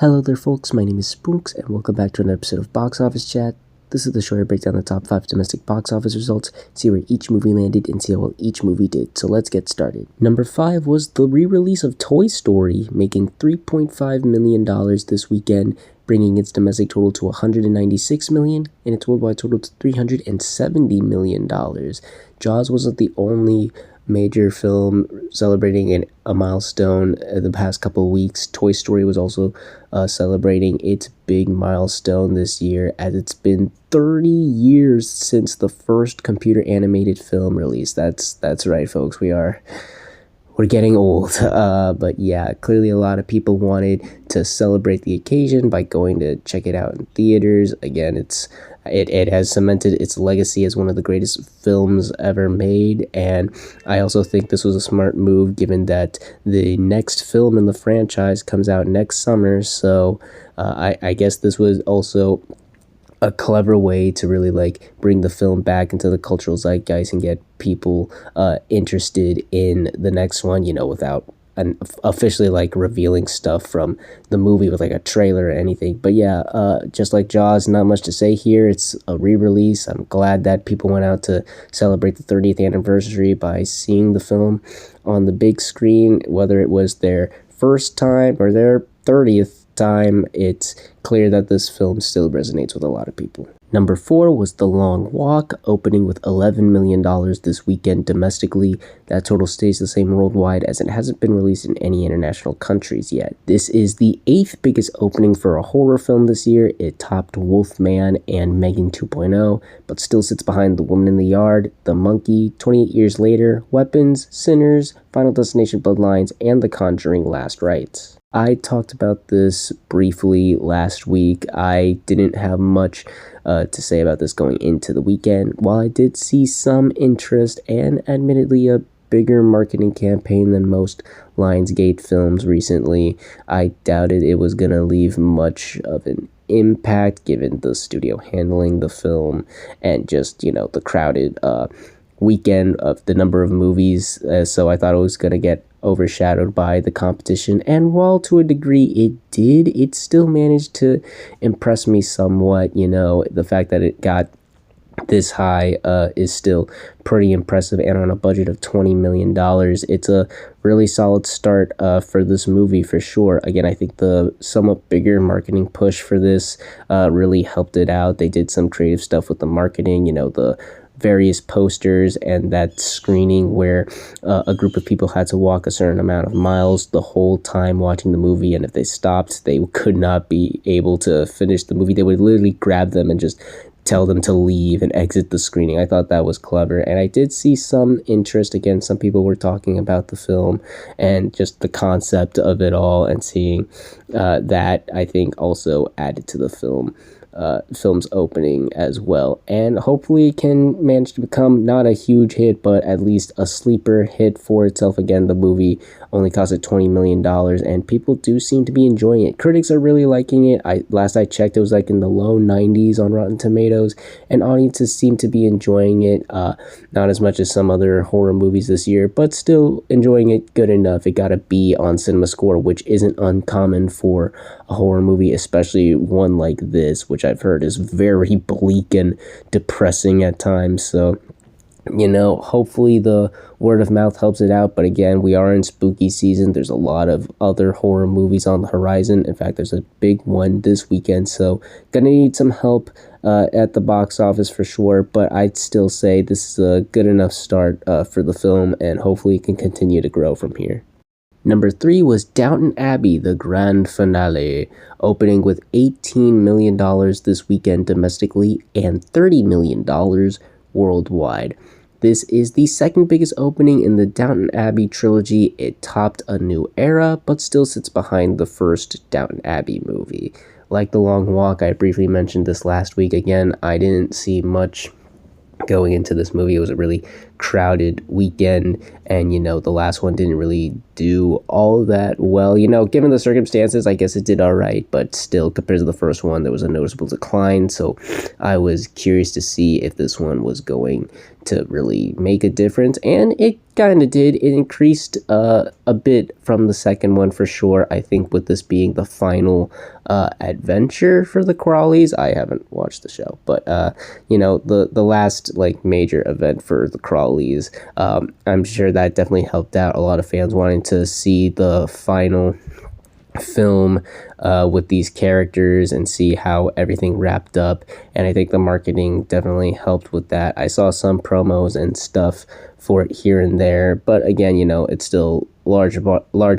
Hello there folks, my name is Spoonks and welcome back to another episode of Box Office Chat. This is the show where I break down the top 5 domestic box office results, see where each movie landed, and see how well each movie did. So let's get started. Number 5 was the re-release of Toy Story, making $3.5 million this weekend, bringing its domestic total to $196 million and its worldwide total to $370 million. Jaws wasn't the only major film celebrating a milestone the past couple of weeks. Toy Story was also celebrating its big milestone this year, as it's been 30 years since the first computer animated film release. That's right, folks. We're getting old. But yeah, clearly a lot of people wanted to celebrate the occasion by going to check it out in theaters. Again, it has cemented its legacy as one of the greatest films ever made, and I also think this was a smart move given that the next film in the franchise comes out next summer. So I guess this was also a clever way to really bring the film back into the cultural zeitgeist and get people interested in the next one, without officially revealing stuff from the movie with a trailer or anything. But yeah, just like Jaws, not much to say here. It's a re-release. I'm glad that people went out to celebrate the 30th anniversary by seeing the film on the big screen, whether it was their first time or their 30th time. It's clear that this film still resonates with a lot of people. Number 4 was The Long Walk, opening with $11 million this weekend domestically. That total stays the same worldwide as it hasn't been released in any international countries yet. This is the 8th biggest opening for a horror film this year. It topped Wolfman and Megan 2.0, but still sits behind The Woman in the Yard, The Monkey, 28 Years Later, Weapons, Sinners, Final Destination Bloodlines, and The Conjuring Last Rites. I talked about this briefly last week. I didn't have much to say about this going into the weekend. While I did see some interest and admittedly a bigger marketing campaign than most Lionsgate films recently, I doubted it was going to leave much of an impact given the studio handling the film and just, the crowded weekend of the number of movies. So I thought it was going to get overshadowed by the competition, and while to a degree it still managed to impress me somewhat. The fact that it got this high is still pretty impressive, and on a budget of $20 million, it's a really solid start for this movie for sure. Again, I think the somewhat bigger marketing push for this really helped it out. They did some creative stuff with the marketing, the various posters and that screening where a group of people had to walk a certain amount of miles the whole time watching the movie, and if they stopped, they could not be able to finish the movie. They would literally grab them and just tell them to leave and exit the screening. I thought that was clever, and I did see some interest. Again, some people were talking about the film and just the concept of it all, and seeing that, I think, also added to the film's opening as well, and hopefully can manage to become not a huge hit, but at least a sleeper hit for itself. Again, the movie only costed $20 million, and people do seem to be enjoying it. Critics are really liking it. Last I checked, it was in the low 90s on Rotten Tomatoes, and audiences seem to be enjoying it. Not as much as some other horror movies this year, but still enjoying it good enough. It got a B on CinemaScore, which isn't uncommon for a horror movie, especially one like this, which I've heard is very bleak and depressing at times. So, hopefully the word of mouth helps it out. But again, we are in spooky season. There's a lot of other horror movies on the horizon. In fact, there's a big one this weekend. So gonna need some help at the box office for sure. But I'd still say this is a good enough start for the film, and hopefully it can continue to grow from here. Number 3 was Downton Abbey, the grand finale, opening with $18 million this weekend domestically and $30 million worldwide. This is the second biggest opening in the Downton Abbey trilogy. It topped A New Era, but still sits behind the first Downton Abbey movie. Like The Long Walk, I briefly mentioned this last week. Again, I didn't see much going into this movie. It was a really crowded weekend, and the last one didn't really do all that well. Given the circumstances, I guess it did all right, but still, compared to the first one, there was a noticeable decline. So I was curious to see if this one was going to really make a difference, and it kind of did. It increased a bit from the second one for sure. I think with this being the final adventure for the Crawleys, I haven't watched the show, but the last major event for the Crawleys, I'm sure that definitely helped out a lot of fans wanting to see the final film with these characters and see how everything wrapped up, and I think the marketing definitely helped with that. I saw some promos and stuff for it here and there, but again, it's still large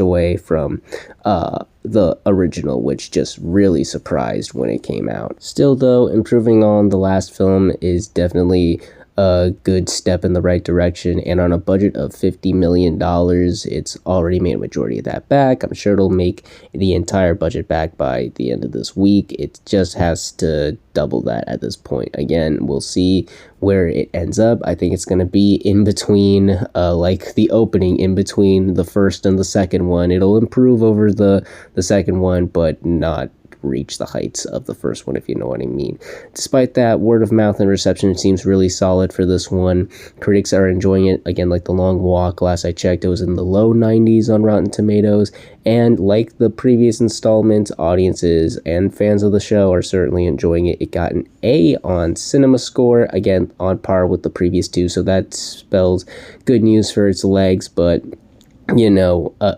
away from the original, which just really surprised when it came out. Still though, improving on the last film is definitely a good step in the right direction, and on a budget of $50 million, it's already made a majority of that back. I'm sure it'll make the entire budget back by the end of this week. It just has to double that at this point. Again, we'll see where it ends up. I think it's going to be in between, the opening in between the first and the second one. It'll improve over the second one, but not reach the heights of the first one, if you know what I mean. Despite that, word of mouth and reception seems really solid for this one. Critics are enjoying it. Again, like The Long Walk, last I checked, it was in the low 90s on Rotten Tomatoes, and like the previous installments, audiences and fans of the show are certainly enjoying it. It got an A on CinemaScore, again on par with the previous two, so that spells good news for its legs. But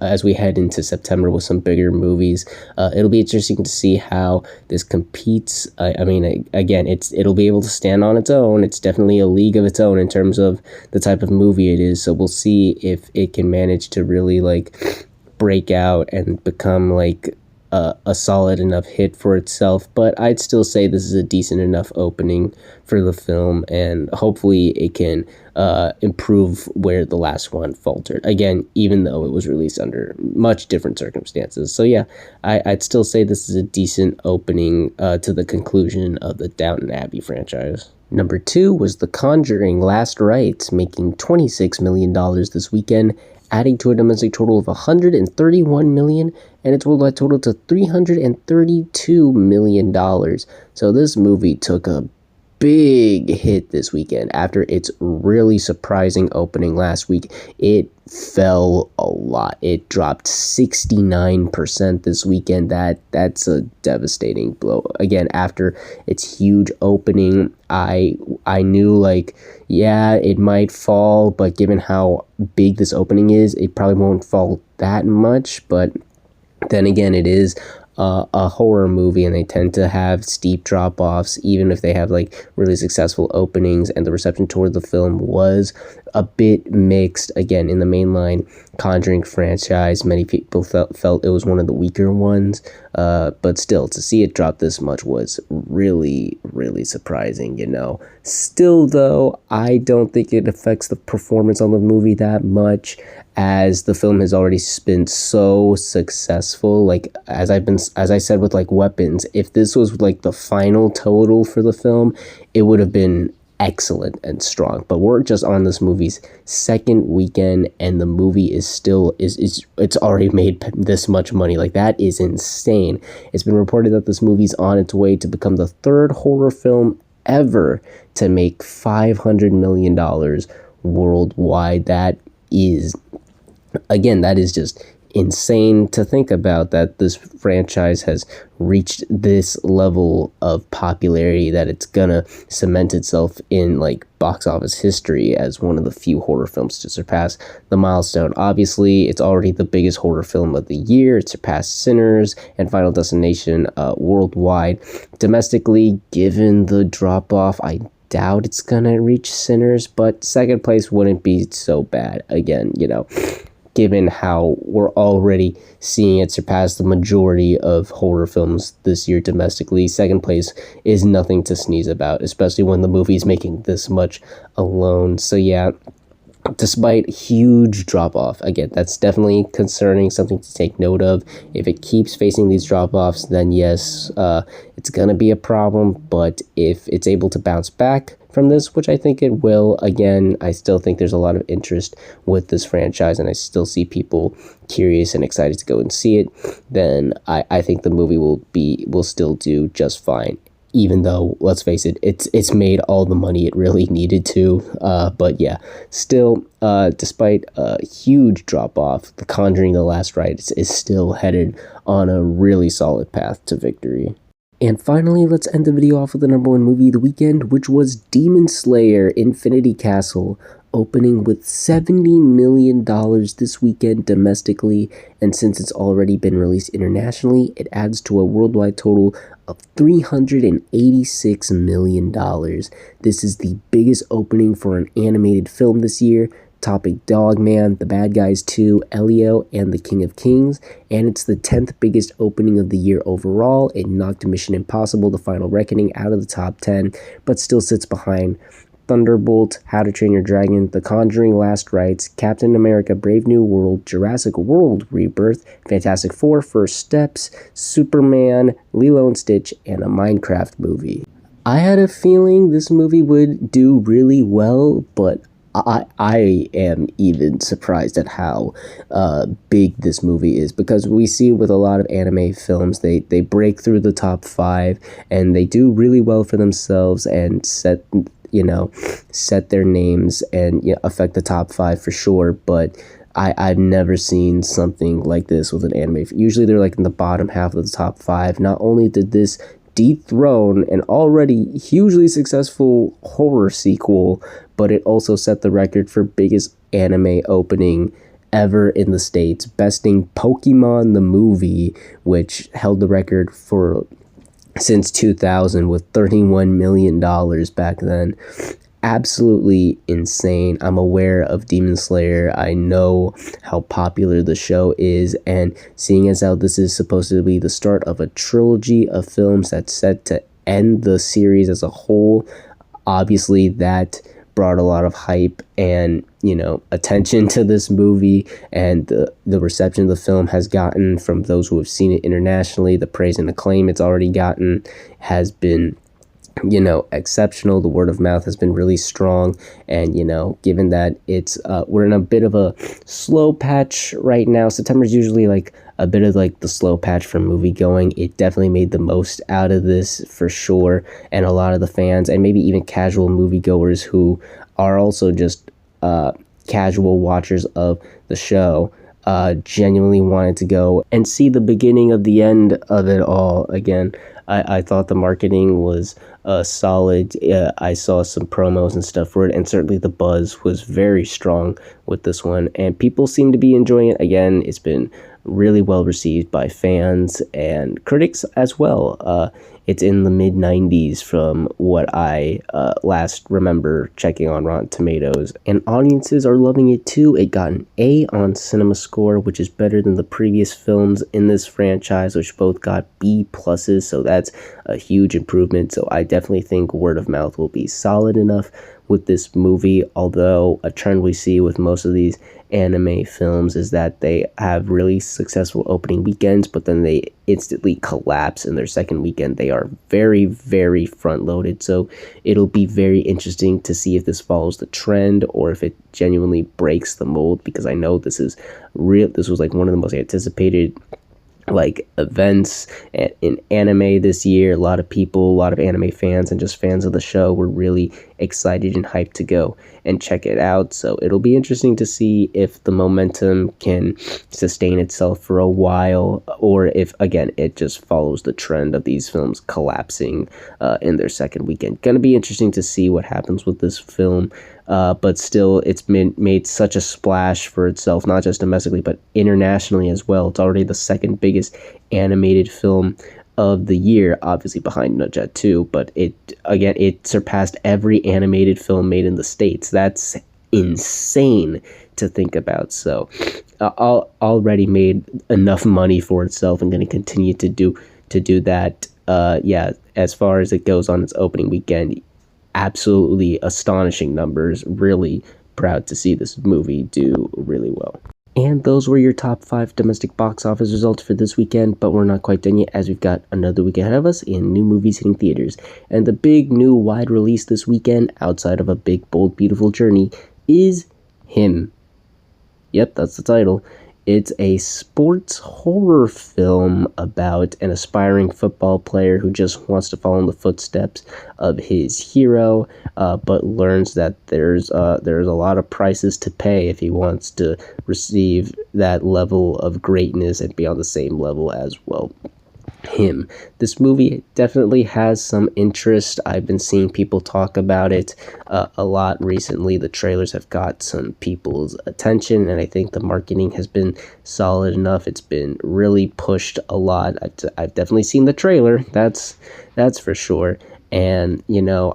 as we head into September with some bigger movies, it'll be interesting to see how this competes. Again, it'll be able to stand on its own. It's definitely a league of its own in terms of the type of movie it is. So we'll see if it can manage to really break out and become a solid enough hit for itself. But I'd still say this is a decent enough opening for the film, and hopefully it can improve where the last one faltered. Again, even though it was released under much different circumstances. So yeah, I'd still say this is a decent opening to the conclusion of the Downton Abbey franchise. Number 2 was The Conjuring Last Rites, making $26 million this weekend, adding to a domestic total of $131 million, and its worldwide total to $332 million. So this movie took a big hit this weekend. After its really surprising opening last week, it fell a lot. It dropped 69% this weekend. That's a devastating blow. Again, after its huge opening, I knew it might fall, but given how big this opening is, it probably won't fall that much. But then again, it is a horror movie, and they tend to have steep drop-offs even if they have really successful openings, and the reception toward the film was a bit mixed. Again, in the mainline Conjuring franchise, many people felt it was one of the weaker ones, but still, to see it drop this much was really, really surprising. Still though, I don't think it affects the performance on the movie that much, as the film has already been so successful. As I said with Weapons, if this was the final total for the film, it would have been excellent and strong. But we're just on this movie's second weekend, and the movie is still it's already made this much money. That is insane. It's been reported that this movie's on its way to become the third horror film ever to make $500 million worldwide. That is just insane to think about, that this franchise has reached this level of popularity, that it's gonna cement itself in box office history as one of the few horror films to surpass the milestone. Obviously, it's already the biggest horror film of the year. It surpassed Sinners and Final Destination worldwide. Domestically, given the drop-off, I doubt it's gonna reach Sinners, but second place wouldn't be so bad. Again, given how we're already seeing it surpass the majority of horror films this year domestically, second place is nothing to sneeze about, especially when the movie's making this much alone. So yeah, despite huge drop-off, again, that's definitely concerning, something to take note of. If it keeps facing these drop-offs, then yes, it's gonna be a problem. But if it's able to bounce back from this, which I think it will. Again, I still think there's a lot of interest with this franchise, and I still see people curious and excited to go and see it. Then I think the movie will still do just fine. Even though, let's face it, it's made all the money it really needed to. But yeah, still, despite a huge drop off, The Conjuring: The Last Rites is still headed on a really solid path to victory. And finally, let's end the video off with the number one movie of the weekend, which was Demon Slayer: Infinity Castle, opening with $70 million this weekend domestically, and since it's already been released internationally, it adds to a worldwide total of $386 million. This is the biggest opening for an animated film this year, topping Dogman, The Bad Guys 2, Elio, and The King of Kings, and it's the 10th biggest opening of the year overall. It knocked Mission Impossible: The Final Reckoning out of the top 10, but still sits behind Thunderbolt, How to Train Your Dragon, The Conjuring: Last Rites, Captain America: Brave New World, Jurassic World: Rebirth, Fantastic Four: First Steps, Superman, Lilo and Stitch, and a Minecraft movie. I had a feeling this movie would do really well, but I am even surprised at how big this movie is, because we see with a lot of anime films, they break through the top 5 and they do really well for themselves and set their names and affect the top 5 for sure. But I've never seen something like this with an anime. Usually they're like in the bottom half of the top 5. Not only did this dethrone an already hugely successful horror sequel, but it also set the record for biggest anime opening ever in the States, besting Pokemon the movie, which held the record for since 2000 with $31 million back then. Absolutely insane. I'm aware of Demon Slayer. I know how popular the show is, and seeing as how this is supposed to be the start of a trilogy of films that's set to end the series as a whole, obviously that brought a lot of hype and attention to this movie, and the reception the film has gotten from those who have seen it internationally, the praise and acclaim it's already gotten has been exceptional. The word of mouth has been really strong, and given that it's we're in a bit of a slow patch right now. September's usually like a bit of like the slow patch for movie going. It definitely made the most out of this for sure, and a lot of the fans and maybe even casual moviegoers who are also just casual watchers of the show genuinely wanted to go and see the beginning of the end of it all again. I thought the marketing was solid. I saw some promos and stuff for it, and certainly the buzz was very strong with this one, and people seem to be enjoying it. Again, it's been really well received by fans and critics as well. It's in the mid-90s from what I last remember checking on Rotten Tomatoes, and audiences are loving it too. It got an A on CinemaScore, which is better than the previous films in this franchise, which both got B pluses, so that's a huge improvement. So I definitely think word of mouth will be solid enough with this movie, although a trend we see with most of these anime films is that they have really successful opening weekends, but then they instantly collapse in their second weekend. They are very, very front loaded, so it'll be very interesting to see if this follows the trend or if it genuinely breaks the mold, because I know this was like one of the most anticipated events in anime this year. A lot of people, a lot of anime fans and just fans of the show were really excited and hyped to go and check it out. So it'll be interesting to see if the momentum can sustain itself for a while, or if again it just follows the trend of these films collapsing in their second weekend. Gonna be interesting to see what happens with this film. But still, it's made such a splash for itself, not just domestically, but internationally as well. It's already the second biggest animated film of the year, obviously behind Nudge 2, but it surpassed every animated film made in the States. That's insane to think about. So already made enough money for itself and going to continue to do that. As far as it goes on its opening weekend, absolutely astonishing numbers. Really proud to see this movie do really well. And those were your top 5 domestic box office results for this weekend, but we're not quite done yet as we've got another week ahead of us and new movies hitting theaters. And the big new wide release this weekend, outside of A Big Bold Beautiful Journey, is Him. Yep, that's the title. It's a sports horror film about an aspiring football player who just wants to follow in the footsteps of his hero, but learns that there's a lot of prices to pay if he wants to receive that level of greatness and be on the same level as, well, him. This movie definitely has some interest. I've been seeing people talk about it a lot recently. The trailers have got some people's attention, and I think the marketing has been solid enough. It's been really pushed a lot. I've definitely seen the trailer, that's for sure. And,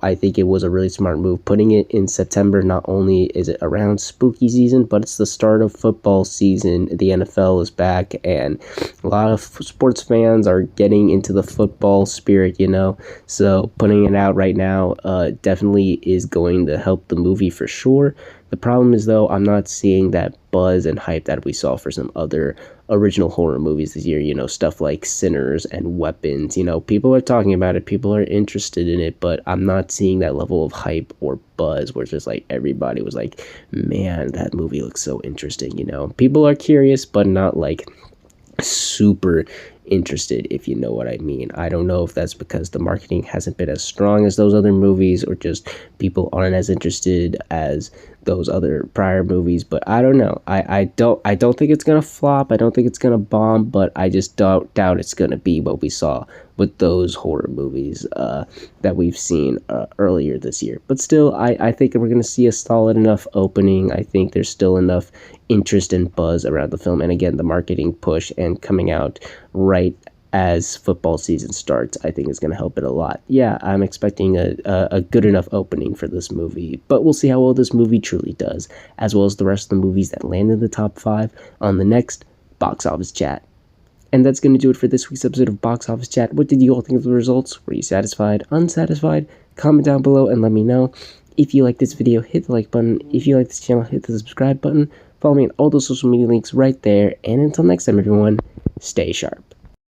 I think it was a really smart move putting it in September. Not only is it around spooky season, but it's the start of football season. The NFL is back, and a lot of sports fans are getting into the football spirit, So putting it out right now definitely is going to help the movie for sure. The problem is, though, I'm not seeing that buzz and hype that we saw for some other original horror movies this year, stuff like Sinners and Weapons. People are talking about it, people are interested in it, but I'm not seeing that level of hype or buzz where it's just like everybody was like, man, that movie looks so interesting. People are curious, but not like super interested, if you know what I mean. I don't know if that's because the marketing hasn't been as strong as those other movies, or just people aren't as interested as those other prior movies, but I don't know. I don't think it's gonna flop. I don't think it's gonna bomb, but I just doubt it's gonna be what we saw with those horror movies that we've seen earlier this year. But still, I think we're gonna see a solid enough opening. I think there's still enough interest and buzz around the film, and again, the marketing push and coming out right as football season starts, I think is going to help it a lot. Yeah, I'm expecting a good enough opening for this movie, but we'll see how well this movie truly does, as well as the rest of the movies that land in the top 5 on the next Box Office Chat. And that's going to do it for this week's episode of Box Office Chat. What did you all think of the results? Were you satisfied? Unsatisfied? Comment down below and let me know. If you like this video, hit the like button. If you like this channel, hit the subscribe button. Follow me on all those social media links right there. And until next time, everyone, stay sharp.